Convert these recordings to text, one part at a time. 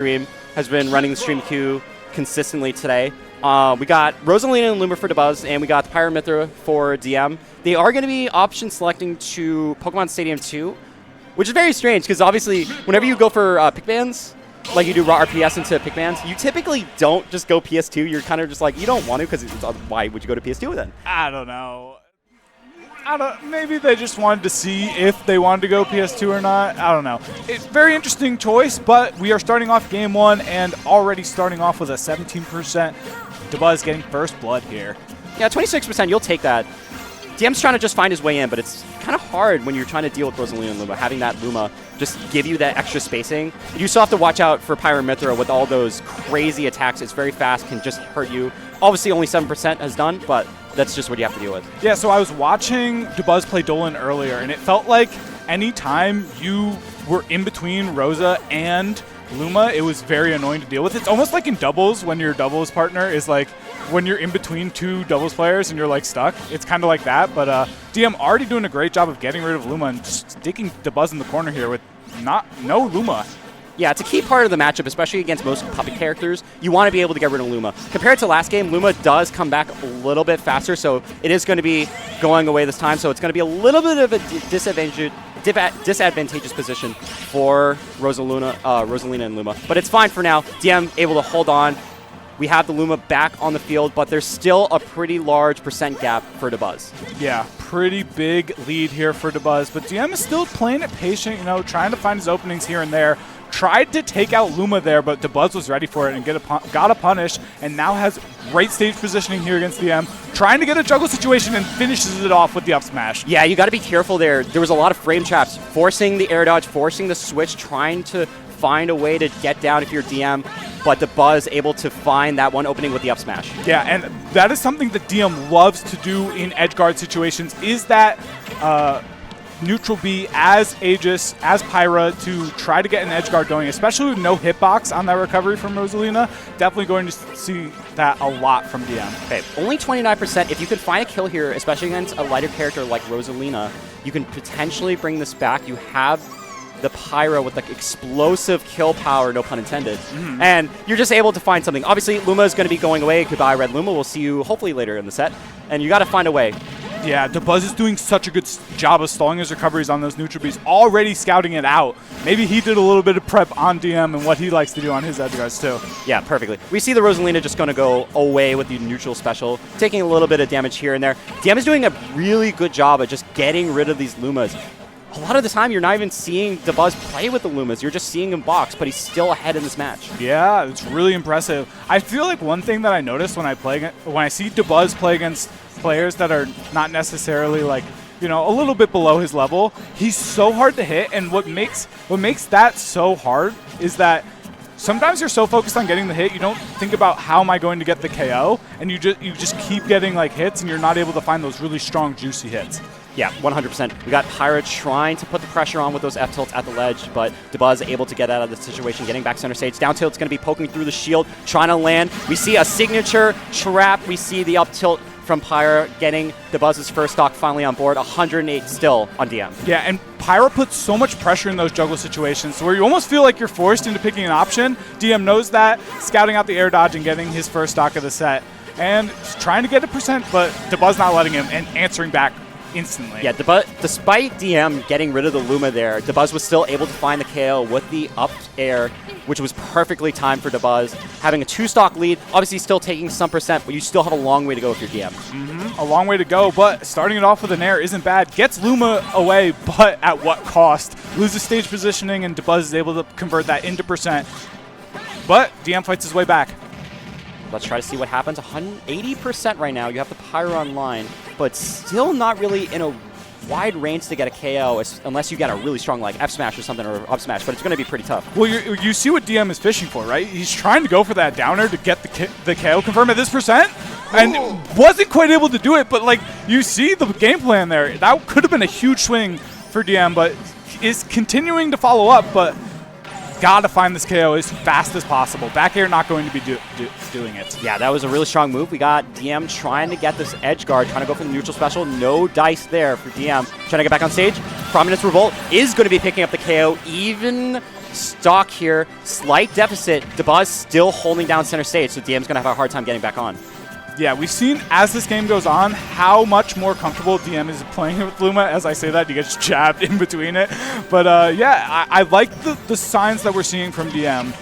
stream has been running the stream queue consistently today. We got Rosalina and Luma for Dabuz, and we got the Pyra Mythra for DM. They are going to be option selecting to Pokemon Stadium 2, which is very strange because obviously whenever you go for pick bans, like you do raw RPS into pick bans, you typically don't just go PS2. You're kind of just like, you don't want to because why would you go to PS2 then? I don't know. Maybe they just wanted to see if they wanted to go PS2 or not. I don't know. It's a very interesting choice, but we are starting off game one and already starting off with a 17%. Dabuz getting first blood here. Yeah, 26%, you'll take that. DM's trying to just find his way in, but it's kind of hard when you're trying to deal with Rosalina and Luma, having that Luma just give you that extra spacing. You still have to watch out for Pyra Mythra with all those crazy attacks. It's very fast, can just hurt you. Obviously, only 7% has done, but that's just what you have to deal with. Yeah, so I was watching Dabuz play Dolan earlier, and it felt like any time you were in between Rosa and Luma, it was very annoying to deal with. It's almost like in doubles when your doubles partner is like, when you're in between two doubles players and you're like stuck. It's kind of like that, but DM already doing a great job of getting rid of Luma and just sticking Dabuz in the corner here with no Luma. Yeah, it's a key part of the matchup, especially against most puppet characters. You want to be able to get rid of Luma. Compared to last game, Luma does come back a little bit faster, so it is going to be going away this time, so it's going to be a little bit of a disadvantageous position for Rosalina and Luma. But it's fine for now. DM able to hold on. We have the Luma back on the field, but there's still a pretty large percent gap for Dabuz. Yeah, pretty big lead here for Dabuz, but DM is still playing it patient, you know, trying to find his openings here and there. Tried to take out Luma there, but Dabuz was ready for it and got a punish, and now has great stage positioning here against DM. Trying to get a juggle situation and finishes it off with the up smash. Yeah, you got to be careful there. There was a lot of frame traps, forcing the air dodge, forcing the switch, trying to find a way to get down if you're DM, but Dabuz able to find that one opening with the up smash. Yeah, and that is something that DM loves to do in edge guard situations, is that neutral B as Aegis, as Pyra, to try to get an edge guard going, especially with no hitbox on that recovery from Rosalina. Definitely going to see that a lot from DM. Okay, only 29%. If you could find a kill here, especially against a lighter character like Rosalina, you can potentially bring this back. You have the Pyra with like explosive kill power, no pun intended, and you're just able to find something. Obviously, Luma is going to be going away. Goodbye, Red Luma. We'll see you hopefully later in the set, and you got to find a way. Yeah, Dabuz is doing such a good job of stalling his recoveries on those neutral Bs, already scouting it out. Maybe he did a little bit of prep on DM and what he likes to do on his edge guards too. Yeah, perfectly. We see the Rosalina just going to go away with the neutral special, taking a little bit of damage here and there. DM is doing a really good job of just getting rid of these Lumas. A lot of the time, you're not even seeing Dabuz play with the Lumas. You're just seeing him box, but he's still ahead in this match. Yeah, it's really impressive. I feel like one thing that I notice when I see Dabuz play against players that are not necessarily like, you know, a little bit below his level, he's so hard to hit. And what makes that so hard is that sometimes you're so focused on getting the hit, you don't think about how am I going to get the KO, and you just keep getting like hits, and you're not able to find those really strong, juicy hits. Yeah, 100%. We got Pyra trying to put the pressure on with those F-tilts at the ledge, but Dabuz able to get out of the situation, getting back center stage. Down tilt's going to be poking through the shield, trying to land. We see a signature trap. We see the up tilt from Pyra getting Dabuz's first stock finally on board. 108 still on DM. Yeah, and Pyra puts so much pressure in those juggle situations where you almost feel like you're forced into picking an option. DM knows that, scouting out the air dodge and getting his first stock of the set. And trying to get a percent, but Dabuz not letting him and answering back instantly. Yeah, despite DM getting rid of the Luma there, Dabuz was still able to find the KO with the up air, which was perfectly timed for Dabuz. Having a 2-stock lead, obviously still taking some percent, but you still have a long way to go with your DM. A long way to go, but starting it off with an air isn't bad. Gets Luma away, but at what cost? Loses stage positioning, and Dabuz is able to convert that into percent. But DM fights his way back. Let's try to see what happens. 180% right now. You have the Pyra online, but still not really in a wide range to get a KO unless you get a really strong like F smash or something, or up smash, but it's going to be pretty tough. Well, you see what DM is fishing for, right? He's trying to go for that downer to get the KO confirm at this percent, and wasn't quite able to do it, but like you see the game plan there. That could have been a huge swing for DM, but is continuing to follow up, but got to find this KO as fast as possible. Back air not going to be doing it. Yeah, that was a really strong move. We got DM trying to get this edge guard, trying to go for the neutral special. No dice there for DM. Trying to get back on stage. Prominence Revolt is going to be picking up the KO, even stock here. Slight deficit. Dabuz still holding down center stage, so DM's going to have a hard time getting back on. Yeah, we've seen as this game goes on how much more comfortable DM is playing with Luma. As I say that, he gets jabbed in between it. But yeah, I like the signs that we're seeing from DM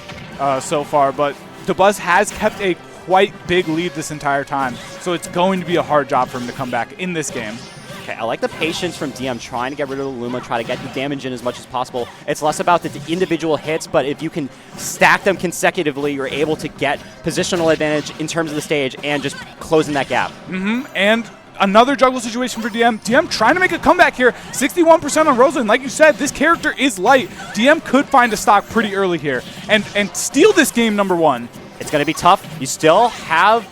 so far. But Dabuz has kept a quite big lead this entire time, so it's going to be a hard job for him to come back in this game. Okay, I like the patience from DM trying to get rid of the Luma, try to get the damage in as much as possible. It's less about the individual hits, but if you can stack them consecutively, you're able to get positional advantage in terms of the stage and just closing that gap. And another juggle situation for DM. DM trying to make a comeback here. 61% on Rosalina. Like you said, this character is light. DM could find a stock pretty early here and steal this game number 1. It's going to be tough. You still have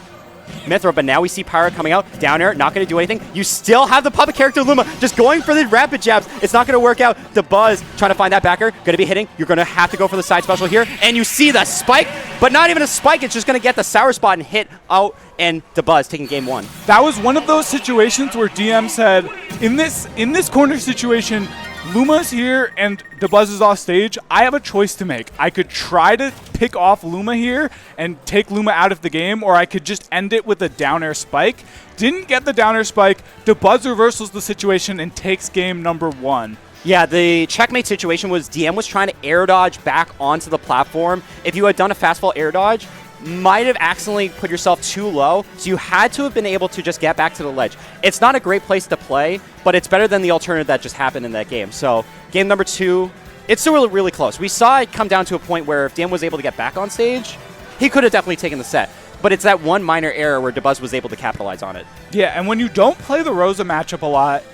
Mythra, but now we see Pyra coming out. Down air, not going to do anything. You still have the puppet character Luma just going for the rapid jabs. It's not going to work out. Dabuz trying to find that backer. Going to be hitting. You're going to have to go for the side special here. And you see the spike, but not even a spike. It's just going to get the sour spot and hit out, and Dabuz taking game 1. That was one of those situations where DM said, in this corner situation, Luma's here and Dabuz is off stage. I have a choice to make. I could try to pick off Luma here and take Luma out of the game, or I could just end it with a down air spike. Didn't get the down air spike. Dabuz reversals the situation and takes game number 1. Yeah, the checkmate situation was DM was trying to air dodge back onto the platform. If you had done a fastfall air dodge, might have accidentally put yourself too low, so you had to have been able to just get back to the ledge. It's not a great place to play, but it's better than the alternative that just happened in that game. So game number 2, it's still really, really close. We saw it come down to a point where if DM was able to get back on stage, he could have definitely taken the set. But it's that one minor error where Dabuz was able to capitalize on it. Yeah, and when you don't play the Rosa matchup a lot,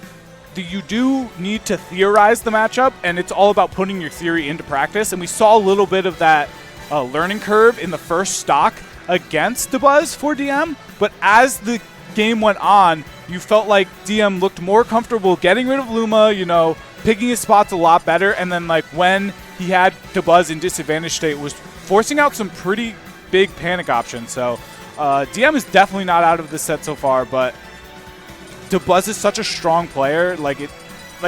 you do need to theorize the matchup, and it's all about putting your theory into practice. And we saw a little bit of that learning curve in the first stock against Dabuz for DM, but as the game went on, you felt like DM looked more comfortable getting rid of Luma, you know, picking his spots a lot better, and then like when he had Dabuz in disadvantage state was forcing out some pretty big panic options. So DM is definitely not out of this set so far, but Dabuz is such a strong player, like,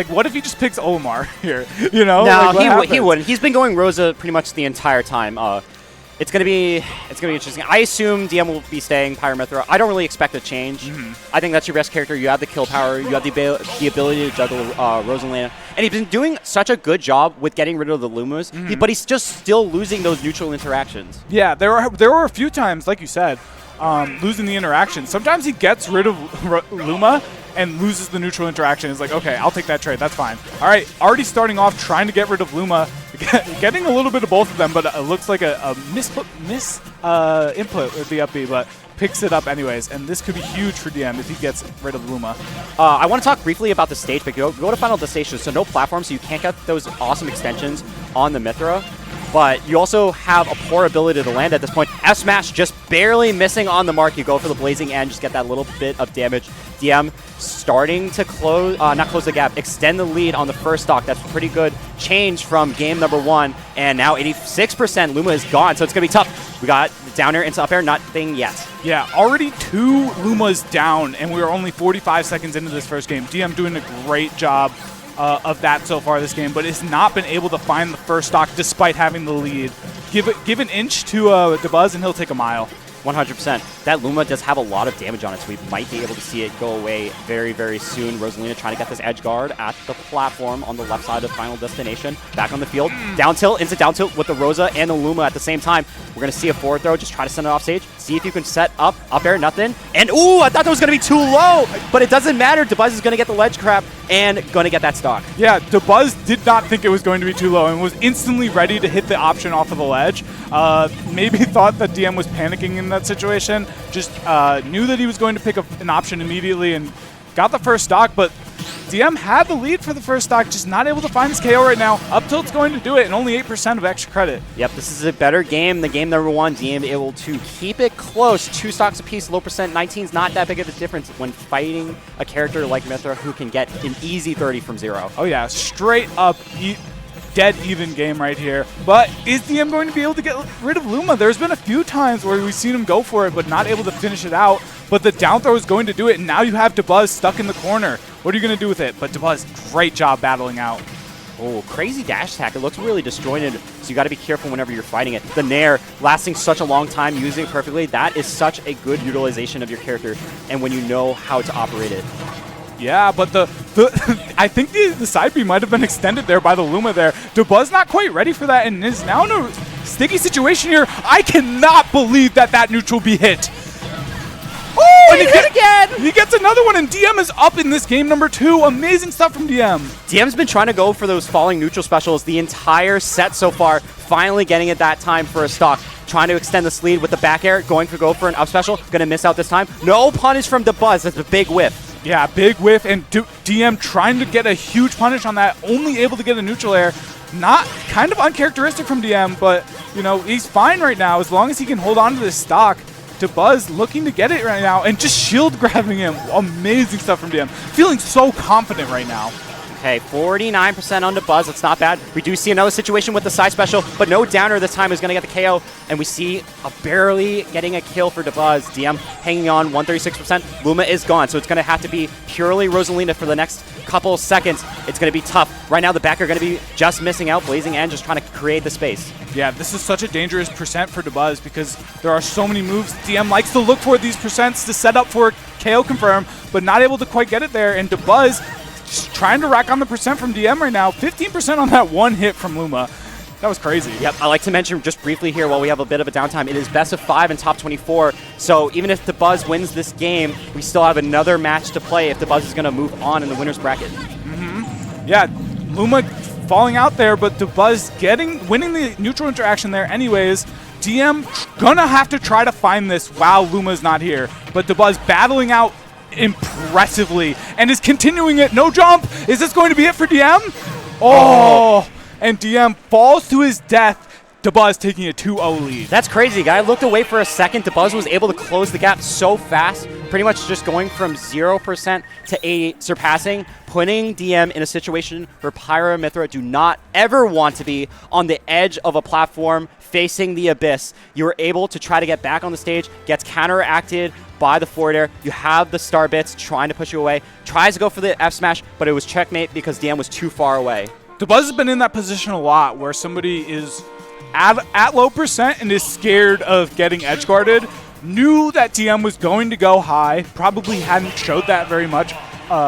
what if he just picks Olimar here? You know? No, like, he wouldn't. He's been going Rosa pretty much the entire time. It's gonna be interesting. I assume DM will be staying Pyra Mythra. I don't really expect a change. I think that's your best character. You have the kill power. You have the ability to juggle Rosalina. And he's been doing such a good job with getting rid of the Lumas, but he's just still losing those neutral interactions. Yeah, there were a few times, like you said, losing the interaction. Sometimes he gets rid of Luma and loses the neutral interaction. It's like, okay, I'll take that trade. That's fine. All right, already starting off trying to get rid of Luma, getting a little bit of both of them, but it looks like a input with the up B, but picks it up anyways. And this could be huge for DM if he gets rid of Luma. I want to talk briefly about the stage pick. Go to final destination, so no platform, so you can't get those awesome extensions on the Mythra. But you also have a poor ability to land at this point. F-Smash just barely missing on the mark. You go for the Blazing End, just get that little bit of damage. DM starting to close, not close the gap, extend the lead on the first stock. That's a pretty good change from game number 1. And now 86%, Luma is gone, so it's going to be tough. We got down air into up air, nothing yet. Yeah, already 2 Lumas down, and we are only 45 seconds into this first game. DM doing a great job of that so far this game, but has not been able to find the first stock despite having the lead. Give an inch to Dabuz and he'll take a mile. 100%. That Luma does have a lot of damage on it, so we might be able to see it go away very, very soon. Rosalina trying to get this edge guard at the platform on the left side of Final Destination. Back on the field. Down tilt into down tilt with the Rosa and the Luma at the same time. We're going to see a forward throw. Just try to send it off stage. See if you can set up air, nothing. And ooh, I thought that was going to be too low, but it doesn't matter. Dabuz is going to get the ledge crap and going to get that stock. Yeah, Dabuz did not think it was going to be too low and was instantly ready to hit the option off of the ledge. Maybe thought that DM was panicking in that situation. Just knew that he was going to pick an option immediately and got the first stock, but DM had the lead for the first stock, just not able to find his KO right now. Up tilt's going to do it, and only 8% of extra credit. Yep, this is a better game than game number 1. DM able to keep it close. 2 stocks apiece, low percent. 19's not that big of a difference when fighting a character like Mythra who can get an easy 30 from 0. Oh yeah, straight up dead even game right here. But is DM going to be able to get rid of Luma? There's been a few times where we've seen him go for it, but not able to finish it out. But the down throw is going to do it, and now you have Dabuz stuck in the corner. What are you going to do with it? But Dabuz, great job battling out. Oh, crazy dash attack. It looks really disjointed, so you got to be careful whenever you're fighting it. The Nair lasting such a long time, using it perfectly, that is such a good utilization of your character, and when you know how to operate it. Yeah, but the I think the side B might have been extended there by the Luma there. Dabuz not quite ready for that and is now in a sticky situation here. I cannot believe that neutral B hit. Oh, and he hit again! He gets another one, and DM is up in this game number 2. Amazing stuff from DM. DM's been trying to go for those falling neutral specials the entire set so far, finally getting it that time for a stock. Trying to extend this lead with the back air, go for an up special. Gonna miss out this time. No punish from Dabuz. That's a big whiff. Yeah, big whiff, and DM trying to get a huge punish on that, only able to get a neutral air. Not kind of uncharacteristic from DM, but, you know, he's fine right now as long as he can hold on to this stock. Dabuz looking to get it right now and just shield grabbing him. Amazing stuff from DM. Feeling so confident right now. Okay, 49% on Dabuz. That's not bad. We do see another situation with the side special, but no downer this time is going to get the KO. And we see a barely getting a kill for Dabuz. DM hanging on 136%. Luma is gone, so it's going to have to be purely Rosalina for the next couple seconds. It's going to be tough. Right now, the backer going to be just missing out. Blazing and just trying to create the space. Yeah, this is such a dangerous percent for Dabuz because there are so many moves. DM likes to look for these percents to set up for KO confirm, but not able to quite get it there. And Dabuz just trying to rack on the percent from DM right now. 15% on that one hit from Luma. That was crazy. Yep, I like to mention just briefly here while we have a bit of a downtime, it is best of 5 in top 24. So even if Dabuz wins this game, we still have another match to play if Dabuz is going to move on in the winner's bracket. Yeah, Luma falling out there, but Dabuz winning the neutral interaction there anyways. DM gonna have to try to find this while Luma's not here. But Dabuz battling out impressively and is continuing it. No jump. Is this going to be it for DM? Oh, and DM falls to his death. Dabuz taking a 2-0 lead. That's crazy. Guy looked away for a second. Dabuz was able to close the gap so fast, pretty much just going from 0% to 80, surpassing, putting DM in a situation where Pyra and Mythra do not ever want to be on the edge of a platform facing the abyss. You were able to try to get back on the stage, gets counteracted by the forward air. You have the star bits trying to push you away. Tries to go for the F smash, but it was checkmate because DM was too far away. Dabuz has been in that position a lot where somebody is at low percent and is scared of getting edge guarded. Knew that DM was going to go high, probably hadn't showed that very much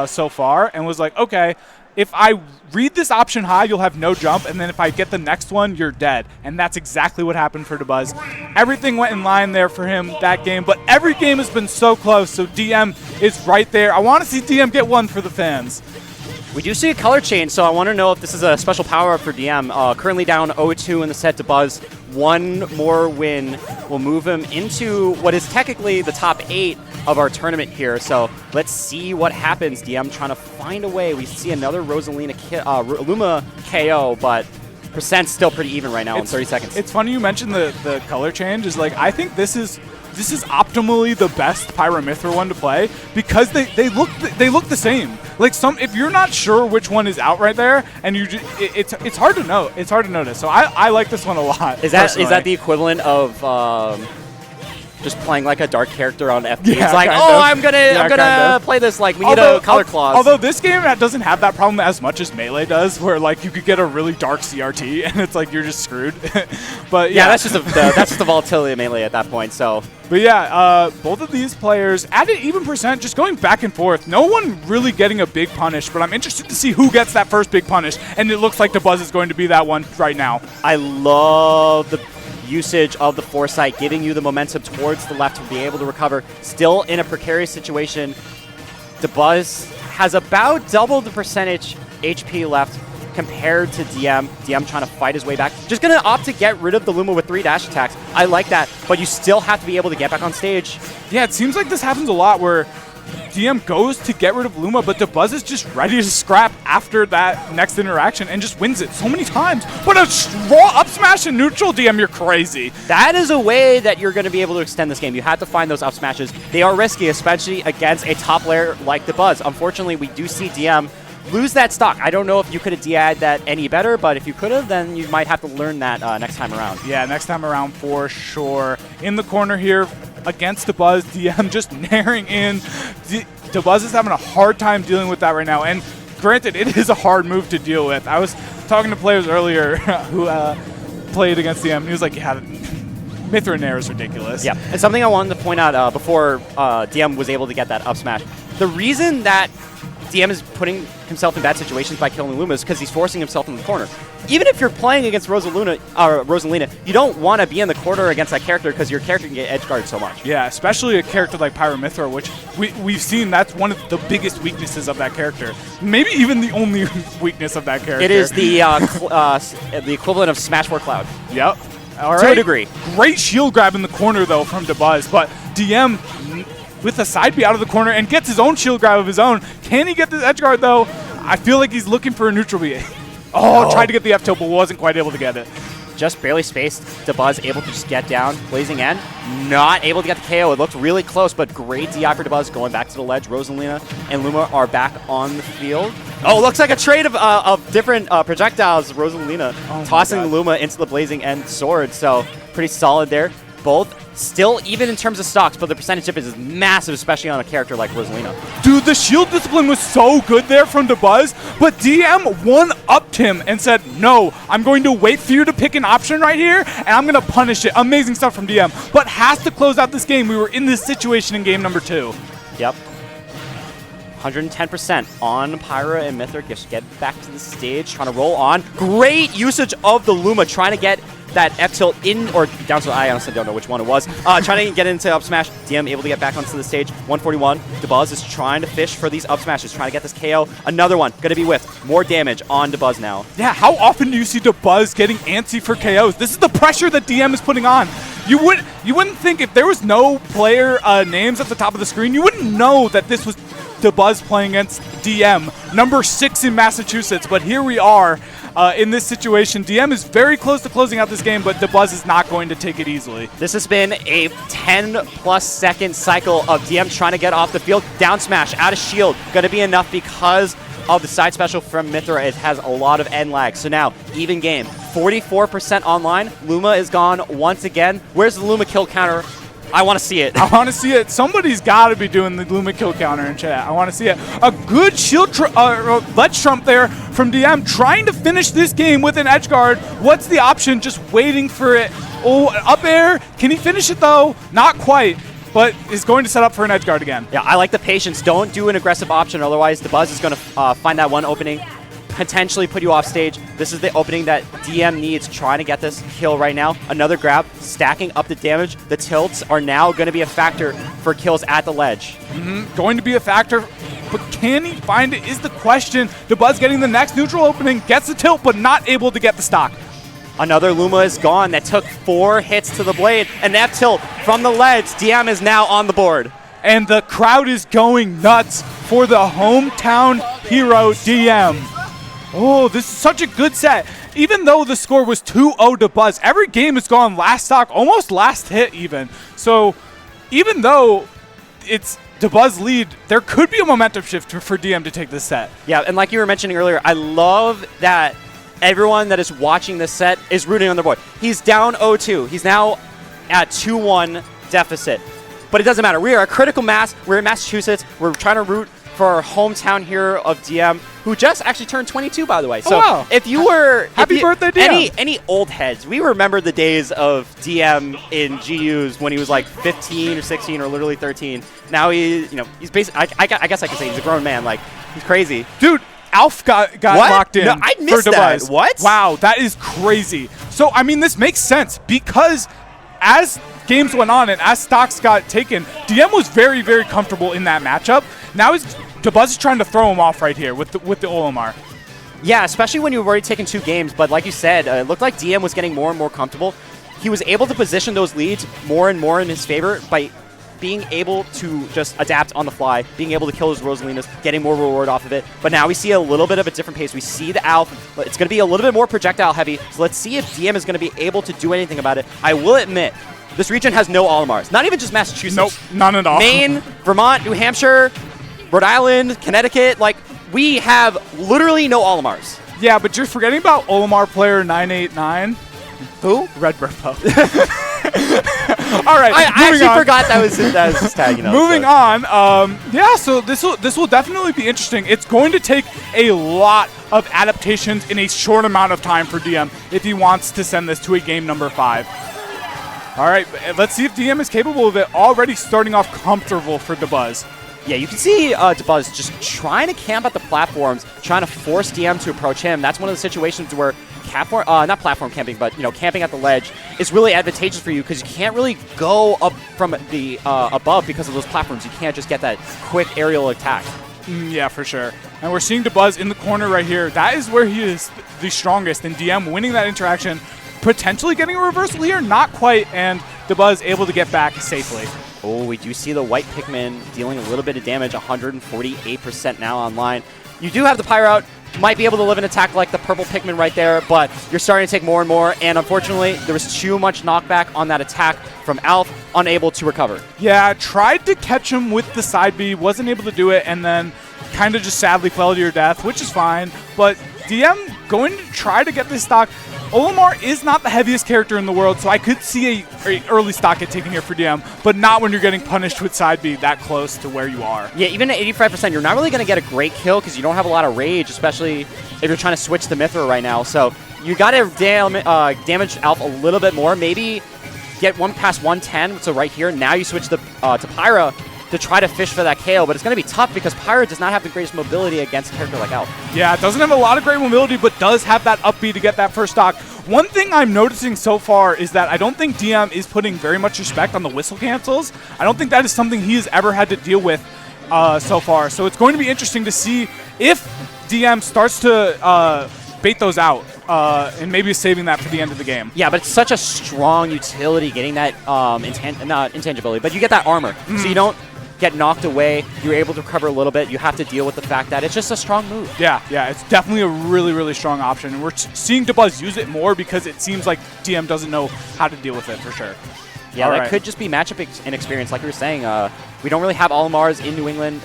so far, and was like, okay, if I read this option high, you'll have no jump, and then if I get the next one, you're dead. And that's exactly what happened for Dabuz. Everything went in line there for him that game, but every game has been so close, so DM is right there. I want to see DM get one for the fans. We do see a color change, so I want to know if this is a special power-up for DM. Currently down 0-2 in the set to Dabuz. One more win will move him into what is technically the top 8 of our tournament here. So let's see what happens. DM trying to find a way. We see another Rosalina Luma KO, but percent's still pretty even right now in 30 seconds. It's funny you mentioned the color change. Is like, I think this is optimally the best Pyra Mythra one to play because they look the same. Like if you're not sure which one is out right there, and it's hard to know. It's hard to notice. So I like this one a lot. Is that the equivalent of just playing like a dark character on FP? Yeah, it's like, oh, I'm gonna play this like we need a color clause. Although this game doesn't have that problem as much as Melee does, where like you could get a really dark CRT and it's like you're just screwed. But yeah, that's just the volatility of Melee at that point. So. But yeah, both of these players at an even percent, just going back and forth. No one really getting a big punish, but I'm interested to see who gets that first big punish, and it looks like Dabuz is going to be that one right now. I love the usage of the foresight, giving you the momentum towards the left to be able to recover. Still in a precarious situation. Dabuz has about double the percentage HP left compared to DM. DM trying to fight his way back. Just going to opt to get rid of the Luma with 3 dash attacks. I like that, but you still have to be able to get back on stage. Yeah, it seems like this happens a lot where DM goes to get rid of Luma, but Dabuz is just ready to scrap after that next interaction and just wins it so many times. But a raw up smash in neutral, DM, you're crazy. That is a way that you're going to be able to extend this game. You have to find those up smashes. They are risky, especially against a top player like Dabuz. Unfortunately, we do see DM lose that stock. I don't know if you could have DI'd that any better, but if you could have, then you might have to learn that next time around. Yeah, next time around for sure. In the corner here against Dabuz, DM just naring in. Dabuz is having a hard time dealing with that right now, and granted, it is a hard move to deal with. I was talking to players earlier who played against DM, and he was like, yeah, Mythra Nair is ridiculous. Yeah, and something I wanted to point out before DM was able to get that up smash. The reason that DM is putting himself in bad situations by killing Luma is because he's forcing himself in the corner. Even if you're playing against Rosalina, you don't want to be in the corner against that character because your character can get edge guarded so much. Yeah, especially a character like Pyra Mythra, which we've seen that's one of the biggest weaknesses of that character. Maybe even the only weakness of that character. It is the equivalent of Smash 4 Cloud. Yep. All right. To a degree. Great shield grab in the corner, though, from Dabuz, but DM with a side B out of the corner and gets his own shield grab of his own. Can he get this edge guard, though? I feel like he's looking for a neutral B. Tried to get the F-tilt, but wasn't quite able to get it. Just barely spaced. Dabuz able to just get down. Blazing End, not able to get the KO. It looked really close, but great DI for Dabuz going back to the ledge. Rosalina and Luma are back on the field. Oh, looks like a trade of different projectiles. Rosalina tossing Luma into the Blazing End sword, so pretty solid there. Both still even in terms of stocks, but the percentage dip is massive, especially on a character like Rosalina. Dude, the shield discipline was so good there from Dabuz, but DM one-upped him and said, no, I'm going to wait for you to pick an option right here, and I'm going to punish it. Amazing stuff from DM, but has to close out this game. We were in this situation in game number 2. Yep. 110% on Pyra and Mythra. Just get back to the stage, trying to roll on. Great usage of the Luma, trying to get that F-tilt in, or down to, I honestly don't know which one it was. Trying to get into up smash. DM able to get back onto the stage. 141. Dabuz is trying to fish for these up smashes, trying to get this KO. Another one, going to be with more damage on Dabuz now. Yeah, how often do you see Dabuz getting antsy for KOs? This is the pressure that DM is putting on. You wouldn't think if there was no player names at the top of the screen, you wouldn't know that this was Dabuz playing against DM, number 6 in Massachusetts. But here we are in this situation. DM is very close to closing out this game, but Dabuz is not going to take it easily. This has been a 10+ second cycle of DM trying to get off the field. Down smash, out of shield. Going to be enough because of the side special from Mythra. It has a lot of end lag. So now, even game. 44% online. Luma is gone once again. Where's the Luma kill counter? I want to see it. I want to see it. Somebody's got to be doing the Luma kill counter in chat. I want to see it. A good shield ledge trump there from DM, trying to finish this game with an edge guard. What's the option? Just waiting for it. Oh, up air. Can he finish it, though? Not quite, but is going to set up for an edge guard again. Yeah, I like the patience. Don't do an aggressive option. Otherwise, Dabuz is going to find that one opening, potentially put you off stage. This is the opening that DM needs, trying to get this kill right now. Another grab, stacking up the damage. The tilts are now going to be a factor for kills at the ledge. Going to be a factor, but can he find it is the question. Dabuz getting the next neutral opening, gets the tilt, but not able to get the stock. Another Luma is gone. That took 4 hits to the blade. And that tilt from the ledge. DM is now on the board. And the crowd is going nuts for the hometown hero DM. Oh, this is such a good set. Even though the score was 2-0 Dabuz, every game has gone last stock, almost last hit even. So even though it's Dabuz lead, there could be a momentum shift for DM to take this set. Yeah, and like you were mentioning earlier, I love that everyone that is watching this set is rooting on their boy. He's down 0-2. He's now at 2-1 deficit. But it doesn't matter. We are a critical mass. We're in Massachusetts. We're trying to root for our hometown hero of DM, who just actually turned 22, by the way. So wow. If you were... Happy birthday, DM. Any old heads, we remember the days of DM in GUs when he was like 15 or 16 or literally 13. Now he's basically... I guess I could say he's a grown man. Like, he's crazy. Dude, Alf got locked in. No, I missed for that. Dabuz. What? Wow, that is crazy. So, I mean, this makes sense because as games went on and as stocks got taken, DM was very, very comfortable in that matchup. Now Dabuz is trying to throw him off right here with the Olimar. Yeah, especially when you've already taken 2 games. But like you said, it looked like DM was getting more and more comfortable. He was able to position those leads more and more in his favor by being able to just adapt on the fly, being able to kill his Rosalinas, getting more reward off of it. But now we see a little bit of a different pace. We see the Alpha, but it's going to be a little bit more projectile heavy. So let's see if DM is going to be able to do anything about it. I will admit, this region has no Olimars. Not even just Massachusetts. Nope, none at all. Maine, Vermont, New Hampshire, Rhode Island, Connecticut. Like, we have literally no Olimars. Yeah, but you're forgetting about Olimar player 989. Who? Red Burpo. All right. I actually forgot that was his tag. Moving on. Yeah, so this will definitely be interesting. It's going to take a lot of adaptations in a short amount of time for DM if he wants to send this to a game number 5. All right, let's see if DM is capable of it. Already starting off comfortable for Dabuz. Yeah, you can see Dabuz just trying to camp at the platforms, trying to force DM to approach him. That's one of the situations where not platform camping, but camping at the ledge is really advantageous for you because you can't really go up from the above because of those platforms. You can't just get that quick aerial attack. Yeah, for sure. And we're seeing Dabuz in the corner right here. That is where he is the strongest, and DM winning that interaction, potentially getting a reversal here, not quite, and Dabuz able to get back safely. Oh, we do see the white Pikmin dealing a little bit of damage, 148% now online. You do have the Pyra out, might be able to live an attack like the purple Pikmin right there, but you're starting to take more and more, and unfortunately, there was too much knockback on that attack from Alf, unable to recover. Yeah, tried to catch him with the side B, wasn't able to do it, and then kind of just sadly fell to your death, which is fine, but DM going to try to get this stock. Olimar is not the heaviest character in the world, so I could see a early stock hit taken here for DM, but not when you're getting punished with side B that close to where you are. Yeah, even at 85%, you're not really going to get a great kill because you don't have a lot of rage, especially if you're trying to switch to Mythra right now. So you got to damage Alf a little bit more, maybe get one past 110. So right here, now you switch to Pyra to try to fish for that KO, but it's going to be tough because Pyra does not have the greatest mobility against a character like Alf. Yeah, it doesn't have a lot of great mobility, but does have that up B to get that first stock. One thing I'm noticing so far is that I don't think DM is putting very much respect on the whistle cancels. I don't think that is something he has ever had to deal with so far. So it's going to be interesting to see if DM starts to bait those out and maybe saving that for the end of the game. Yeah, but it's such a strong utility getting that, not intangibility, but you get that armor. So you don't get knocked away, you're able to recover a little bit. You have to deal with the fact that it's just a strong move. Yeah, it's definitely a really, really strong option. And we're seeing Dabuz use it more because it seems like DM doesn't know how to deal with it for sure. Yeah, that could just be matchup inexperience, like we were saying. We don't really have Olimars in New England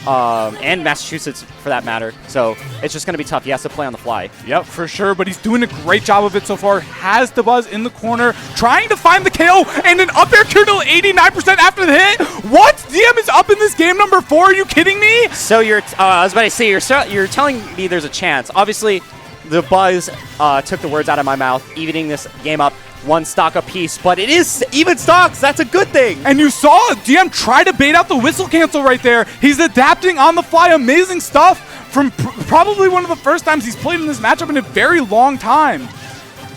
and Massachusetts, for that matter. So it's just going to be tough. He has to play on the fly. Yep, for sure. But he's doing a great job of it so far. Has Dabuz in the corner, trying to find the KO, and an up air cure to 89% after the hit. What? DM is up in this game number 4. Are you kidding me? So I was about to say, you're telling me there's a chance. Obviously, Dabuz took the words out of my mouth, evening this game up. One stock apiece, but it is even stocks. That's a good thing. And you saw DM try to bait out the whistle cancel right there. He's adapting on the fly. Amazing stuff from probably one of the first times he's played in this matchup in a very long time.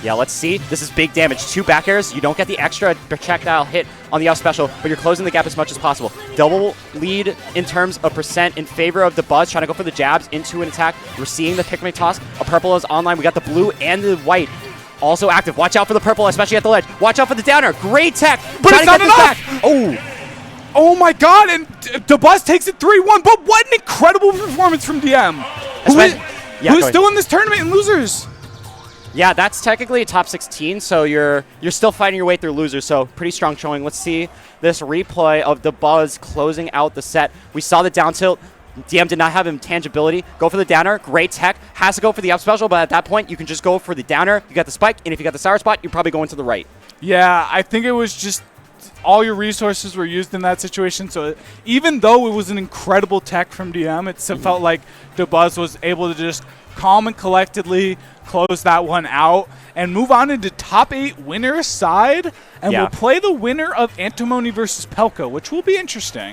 Yeah, let's see. This is big damage. 2 back airs. You don't get the extra projectile hit on the out special, but you're closing the gap as much as possible. Double lead in terms of percent in favor of Dabuz, trying to go for the jabs into an attack. We're seeing the Pikmin toss. A purple is online. We got the blue and the white. Also active. Watch out for the purple, especially at the ledge. Watch out for the downer. Great tech. But it's not enough. Oh my god. And Dabuz takes it 3-1. But what an incredible performance from DM. Who is still in this tournament in losers. Yeah, that's technically a top 16, so you're still fighting your way through losers, so pretty strong showing. Let's see this replay of Dabuz closing out the set. We saw the down tilt. DM did not have intangibility. Go for the downer. Great tech. Has to go for the up special, but at that point, you can just go for the downer. You got the spike, and if you got the sour spot, you're probably going to the right. Yeah, I think it was just all your resources were used in that situation. So even though it was an incredible tech from DM, it felt like Dabuz was able to just calm and collectedly close that one out and move on into top 8 winner side. And we'll play the winner of Antimony versus Pelka, which will be interesting.